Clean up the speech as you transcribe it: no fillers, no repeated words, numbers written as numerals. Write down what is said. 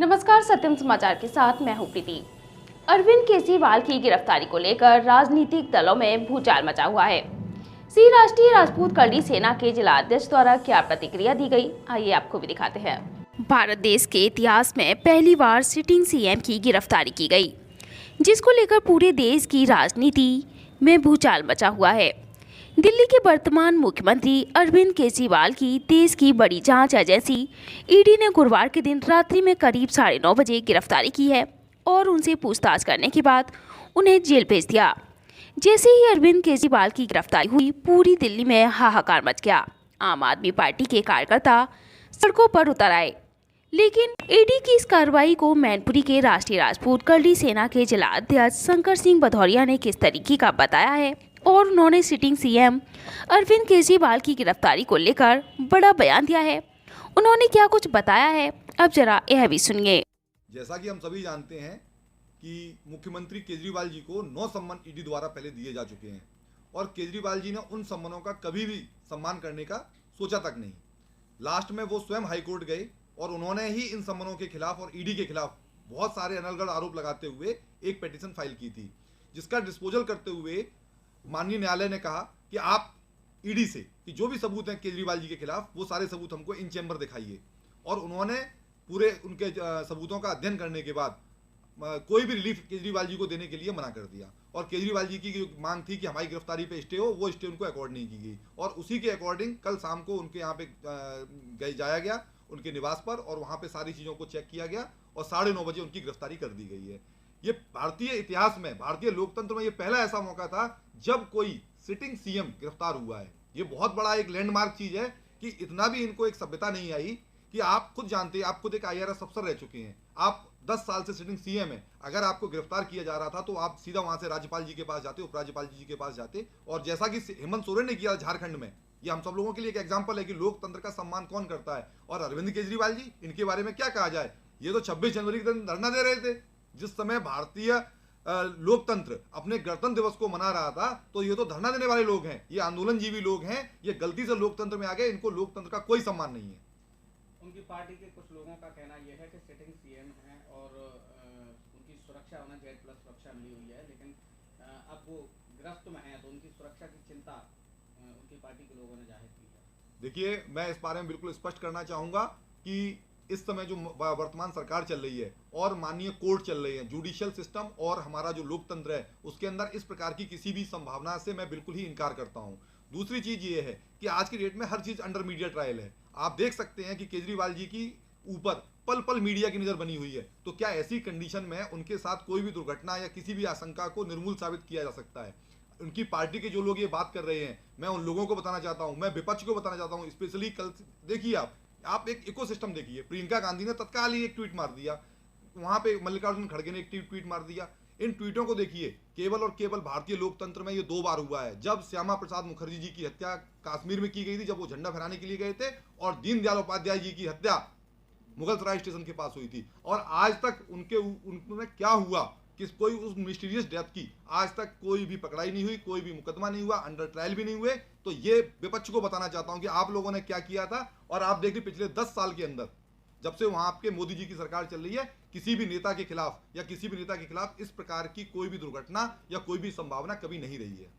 नमस्कार, सत्यम समाचार के साथ मैं हूं प्रीति। अरविंद केजरीवाल की गिरफ्तारी को लेकर राजनीतिक दलों में भूचाल मचा हुआ है। सी राष्ट्रीय राजपूत कल्ली सेना के जिला अध्यक्ष द्वारा क्या प्रतिक्रिया दी गई, आइए आपको भी दिखाते हैं। भारत देश के इतिहास में पहली बार सिटिंग सीएम की गिरफ्तारी की गई, जिसको लेकर पूरे देश की राजनीति में भूचाल मचा हुआ है। दिल्ली के वर्तमान मुख्यमंत्री अरविंद केजरीवाल की देश की बड़ी जांच एजेंसी ईडी ने गुरुवार के दिन रात्रि में करीब 9:30 बजे गिरफ्तारी की है और उनसे पूछताछ करने के बाद उन्हें जेल भेज दिया। जैसे ही अरविंद केजरीवाल की गिरफ्तारी हुई, पूरी दिल्ली में हाहाकार मच गया। आम आदमी पार्टी के कार्यकर्ता सड़कों पर उतर आए, लेकिन ईडी की इस कार्रवाई को मैनपुरी के राष्ट्रीय राजपूत कल्ली सेना के जिला अध्यक्ष शंकर सिंह भदौरिया ने किस तरीके का बताया है और उन्होंने सिटिंग सीएम अरविंद केजरीवाल की गिरफ्तारी को लेकर बड़ा बयान दिया है। उन्होंने क्या कुछ बताया है, अब जरा यह भी सुनिए। जैसा कि हम सभी जानते हैं कि मुख्यमंत्री केजरीवाल जी को 9 सम्मान ईडी द्वारा पहले दिए जा चुके हैं और केजरीवाल जी ने उन सम्मानों का कभी भी सम्मान करने का सोचा तक नहीं। लास्ट में वो स्वयं हाईकोर्ट गए और उन्होंने ही इन सम्मानों के खिलाफ और ईडी के खिलाफ बहुत सारे अनलगढ़ आरोप लगाते हुए एक पिटीशन फाइल की थी, जिसका डिस्पोजल करते हुए माननीय न्यायालय ने कहा कि आप ईडी से कि जो भी सबूत हैं केजरीवाल जी के खिलाफ, वो सारे सबूत हमको इन चैम्बर दिखाइए। और उन्होंने पूरे उनके सबूतों का अध्ययन करने के बाद कोई भी रिलीफ केजरीवाल जी को देने के लिए मना कर दिया और केजरीवाल जी की मांग थी कि हमारी गिरफ्तारी पे स्टे हो, वो स्टे उनको अकॉर्ड नहीं की गई और उसी के अकॉर्डिंग कल शाम को उनके यहाँ पे जाया गया उनके निवास पर और वहाँ पे सारी चीज़ों को चेक किया गया और 9:30 बजे उनकी गिरफ्तारी कर दी गई है। ये भारतीय इतिहास में, भारतीय लोकतंत्र में ये पहला ऐसा मौका था जब कोई सिटिंग सीएम गिरफ्तार हुआ है। ये बहुत बड़ा एक लैंडमार्क चीज है कि इतना भी इनको एक सभ्यता नहीं आई कि आप खुद जानते हैं, आप खुद एक आईआरएस अफसर रह चुके हैं, आप 10 साल से सिटिंग सीएम है। अगर आपको गिरफ्तार किया जा रहा था तो आप सीधा वहां से राज्यपाल जी के पास जाते, उपराज्यपाल जी के पास जाते और जैसा कि हेमंत सोरेन ने किया झारखंड में, ये हम सब लोगों के लिए एक एग्जाम्पल है कि लोकतंत्र का सम्मान कौन करता है। और अरविंद केजरीवाल जी, इनके बारे में क्या कहा जाए, ये तो 26 जनवरी के दिन धरना दे रहे थे, जिस समय भारतीय लोकतंत्र अपने गणतंत्र दिवस को मना रहा था, तो ये तो धरना देने वाले लोग हैं, ये आंदोलनजीवी लोग हैं, ये गलती से लोकतंत्र में आ गए, इनको लोकतंत्र का कोई सम्मान नहीं है। उनकी पार्टी के कुछ लोगों का कहना यह है कि सिटिंग सीएम हैं और उनकी सुरक्षा उन्हें Z+ सुरक्षा मिली हुई है, लेकिन अब वो गिरफ्त में हैं तो उनकी सुरक्षा की चिंता उनकी पार्टी के लोगों ने जाहिर की है। देखिए, मैं इस बारे में बिल्कुल स्पष्ट करना चाहूंगा कि इस समय जो वर्तमान सरकार चल रही है और माननीय कोर्ट चल रही है, जुडिशियल सिस्टम और हमारा जो लोकतंत्र है, उसके अंदर इस प्रकार की किसी भी संभावना से मैं बिल्कुल ही इनकार करता हूं। दूसरी चीज ये है कि आज की डेट में हर चीज अंडर मीडिया ट्रायल है। आप देख सकते हैं कि केजरीवाल जी की ऊपर पल पल मीडिया की नजर बनी हुई है, तो क्या ऐसी कंडीशन में उनके साथ कोई भी दुर्घटना या किसी भी आशंका को निर्मूल साबित किया जा सकता है? उनकी पार्टी के जो लोग ये बात कर रहे हैं, मैं उन लोगों को बताना चाहता हूं, मैं विपक्ष को बताना चाहता हूं। स्पेशली कल देखिए, आप एक इकोसिस्टम देखिए, प्रियंका गांधी ने तत्काल ही एक ट्वीट मार दिया, वहां पे मल्लिकार्जुन खड़गे ने एक ट्वीट मार दिया। इन ट्वीटों को देखिए, केवल और केवल भारतीय लोकतंत्र में ये 2 बार हुआ है, जब श्यामा प्रसाद मुखर्जी जी की हत्या कश्मीर में की गई थी, जब वो झंडा फहराने के लिए गए थे, और दीनदयाल उपाध्याय जी की हत्या मुगलसराय स्टेशन के पास हुई थी। और आज तक उनमें क्या हुआ, किस कोई उस मिस्टीरियस डेथ की आज तक कोई भी पकड़ाई नहीं हुई, कोई भी मुकदमा नहीं हुआ, अंडर ट्रायल भी नहीं हुए। तो ये विपक्ष को बताना चाहता हूं कि आप लोगों ने क्या किया था। और आप देखिए, पिछले 10 साल के अंदर जब से वहां आपके मोदी जी की सरकार चल रही है, किसी भी नेता के खिलाफ या किसी भी नेता के खिलाफ इस प्रकार की कोई भी दुर्घटना या कोई भी संभावना कभी नहीं रही है।